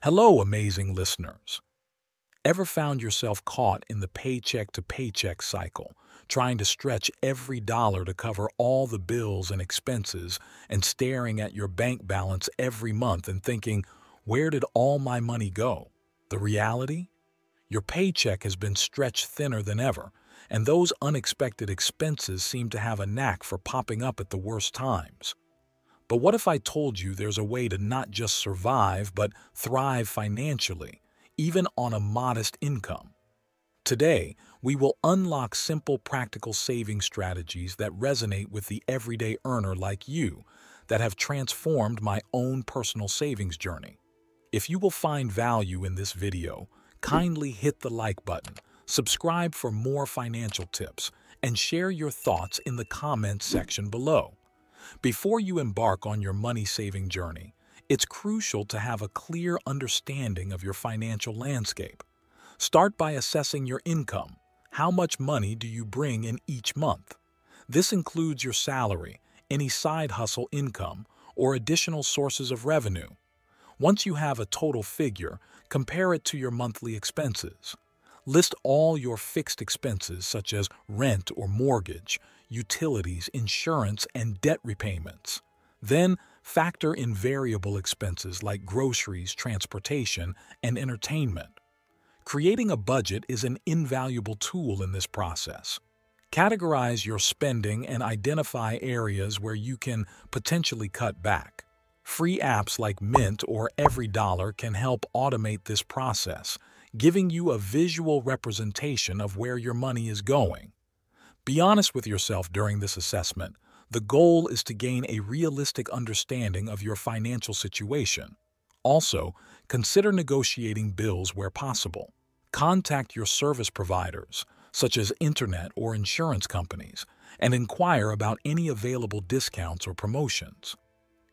Hello, amazing listeners. Ever found yourself caught in the paycheck to paycheck cycle, trying to stretch every dollar to cover all the bills and expenses and staring at your bank balance every month and thinking, where did all my money go? The reality? Your paycheck has been stretched thinner than ever, and those unexpected expenses seem to have a knack for popping up at the worst times. But what if I told you there's a way to not just survive, but thrive financially, even on a modest income? Today, we will unlock simple, practical saving strategies that resonate with the everyday earner like you, that have transformed my own personal savings journey. If you will find value in this video, kindly hit the like button, subscribe for more financial tips, and share your thoughts in the comments section below. Before you embark on your money-saving journey, it's crucial to have a clear understanding of your financial landscape. Start by assessing your income. How much money do you bring in each month? This includes your salary, any side hustle income, or additional sources of revenue. Once you have a total figure, compare it to your monthly expenses. List all your fixed expenses such as rent or mortgage, utilities, insurance, and debt repayments. Then, factor in variable expenses like groceries, transportation, and entertainment. Creating a budget is an invaluable tool in this process. Categorize your spending and identify areas where you can potentially cut back. Free apps like Mint or EveryDollar can help automate this process, giving you a visual representation of where your money is going. Be honest with yourself during this assessment. The goal is to gain a realistic understanding of your financial situation. Also, consider negotiating bills where possible. Contact your service providers, such as internet or insurance companies, and inquire about any available discounts or promotions.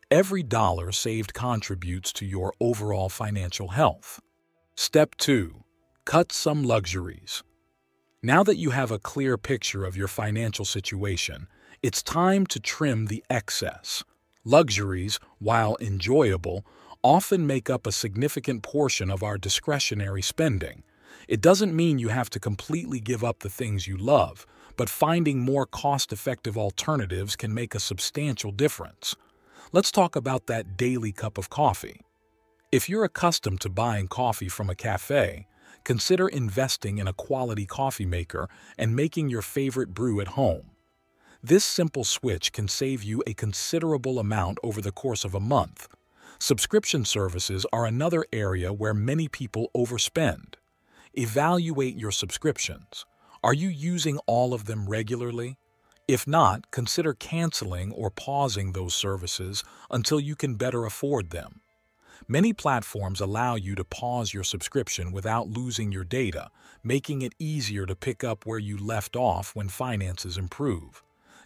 Every dollar saved contributes to your overall financial health. Step 2. Cut some luxuries. Now that you have a clear picture of your financial situation, it's time to trim the excess. Luxuries, while enjoyable, often make up a significant portion of our discretionary spending. It doesn't mean you have to completely give up the things you love, but finding more cost-effective alternatives can make a substantial difference. Let's talk about that daily cup of coffee. If you're accustomed to buying coffee from a cafe, consider investing in a quality coffee maker and making your favorite brew at home. This simple switch can save you a considerable amount over the course of a month. Subscription services are another area where many people overspend. Evaluate your subscriptions. Are you using all of them regularly? If not, consider canceling or pausing those services until you can better afford them. Many platforms allow you to pause your subscription without losing your data, making it easier to pick up where you left off when finances improve.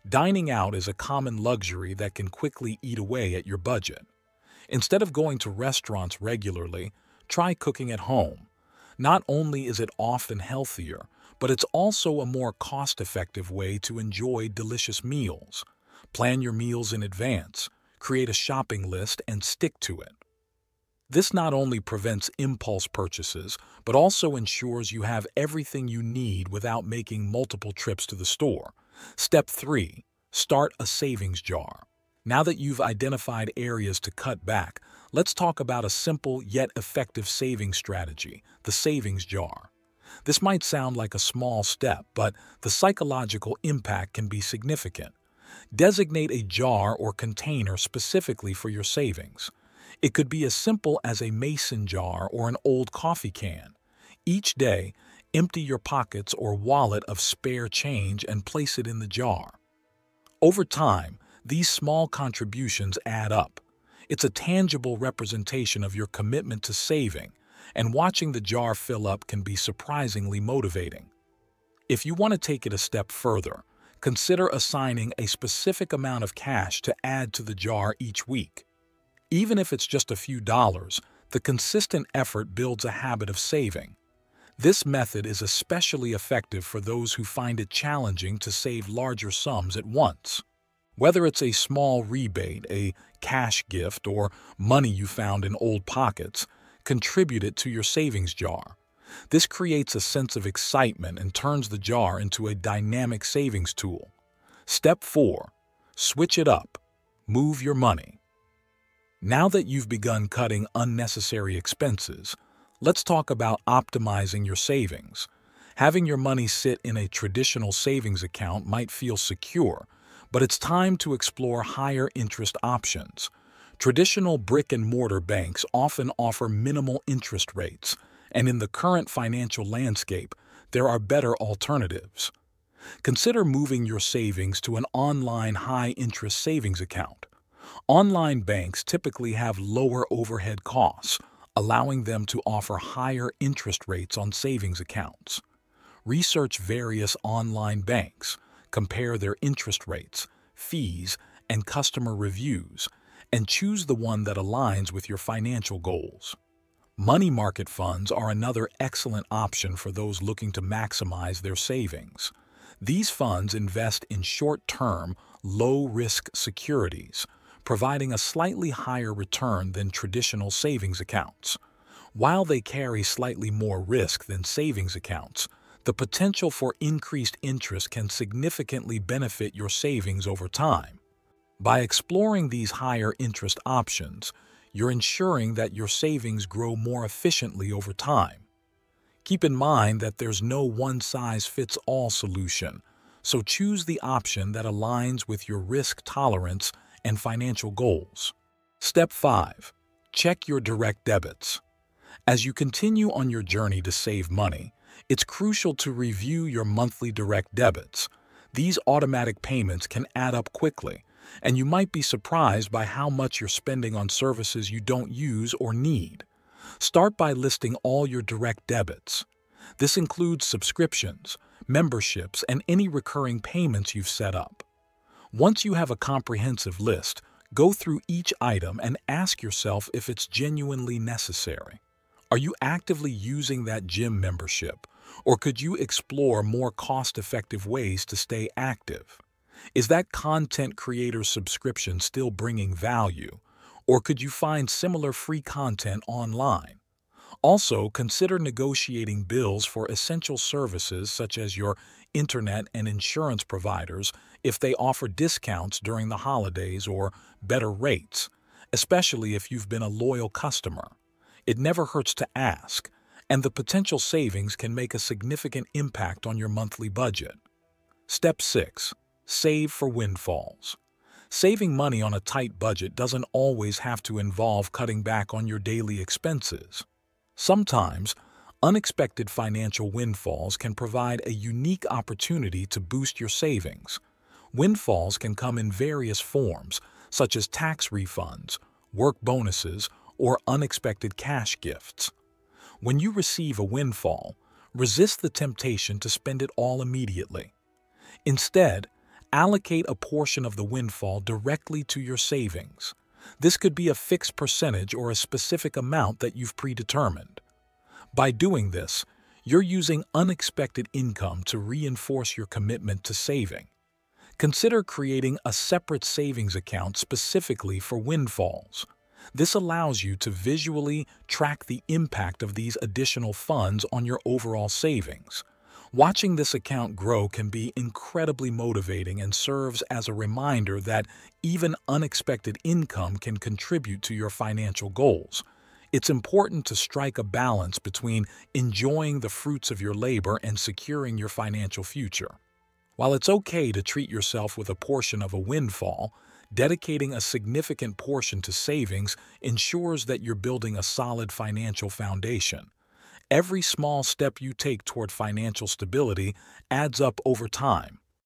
Dining out is a common luxury that can quickly eat away at your budget. Instead of going to restaurants regularly, try cooking at home. Not only is it often healthier, but it's also a more cost-effective way to enjoy delicious meals. Plan your meals in advance, create a shopping list, and stick to it. This not only prevents impulse purchases, but also ensures you have everything you need without making multiple trips to the store. Step 3. Start a savings jar. Now that you've identified areas to cut back, let's talk about a simple yet effective savings strategy, the savings jar. This might sound like a small step, but the psychological impact can be significant. Designate a jar or container specifically for your savings. It could be as simple as a mason jar or an old coffee can. Each day, empty your pockets or wallet of spare change and place it in the jar. Over time, these small contributions add up. It's a tangible representation of your commitment to saving, and watching the jar fill up can be surprisingly motivating. If you want to take it a step further, consider assigning a specific amount of cash to add to the jar each week. Even if it's just a few dollars, the consistent effort builds a habit of saving. This method is especially effective for those who find it challenging to save larger sums at once. Whether it's a small rebate, a cash gift, or money you found in old pockets, contribute it to your savings jar. This creates a sense of excitement and turns the jar into a dynamic savings tool. Step 4. Switch it up. Move your money. Now that you've begun cutting unnecessary expenses, let's talk about optimizing your savings. Having your money sit in a traditional savings account might feel secure, but it's time to explore higher interest options. Traditional brick-and-mortar banks often offer minimal interest rates, and in the current financial landscape, there are better alternatives. Consider moving your savings to an online high-interest savings account. Online banks typically have lower overhead costs, allowing them to offer higher interest rates on savings accounts. Research various online banks, compare their interest rates, fees, and customer reviews, and choose the one that aligns with your financial goals. Money market funds are another excellent option for those looking to maximize their savings. These funds invest in short-term, low-risk securities, providing a slightly higher return than traditional savings accounts. While they carry slightly more risk than savings accounts, the potential for increased interest can significantly benefit your savings over time. By exploring these higher interest options, you're ensuring that your savings grow more efficiently over time. Keep in mind that there's no one-size-fits-all solution, so choose the option that aligns with your risk tolerance and financial goals. Step 5. Check your direct debits. As you continue on your journey to save money, it's crucial to review your monthly direct debits. These automatic payments can add up quickly, and you might be surprised by how much you're spending on services you don't use or need. Start by listing all your direct debits. This includes subscriptions, memberships, and any recurring payments you've set up. Once you have a comprehensive list, go through each item and ask yourself if it's genuinely necessary. Are you actively using that gym membership, or could you explore more cost-effective ways to stay active? Is that content creator subscription still bringing value, or could you find similar free content online? Also, consider negotiating bills for essential services such as your internet and insurance providers if they offer discounts during the holidays or better rates, especially if you've been a loyal customer. It never hurts to ask, and the potential savings can make a significant impact on your monthly budget. Step 6. Save for windfalls. Saving money on a tight budget doesn't always have to involve cutting back on your daily expenses. Sometimes, unexpected financial windfalls can provide a unique opportunity to boost your savings. Windfalls can come in various forms, such as tax refunds, work bonuses, or unexpected cash gifts. When you receive a windfall, resist the temptation to spend it all immediately. Instead, allocate a portion of the windfall directly to your savings. This could be a fixed percentage or a specific amount that you've predetermined. By doing this, you're using unexpected income to reinforce your commitment to saving. Consider creating a separate savings account specifically for windfalls. This allows you to visually track the impact of these additional funds on your overall savings. Watching this account grow can be incredibly motivating and serves as a reminder that even unexpected income can contribute to your financial goals. It's important to strike a balance between enjoying the fruits of your labor and securing your financial future. While it's okay to treat yourself with a portion of a windfall, dedicating a significant portion to savings ensures that you're building a solid financial foundation. Every small step you take toward financial stability adds up over time,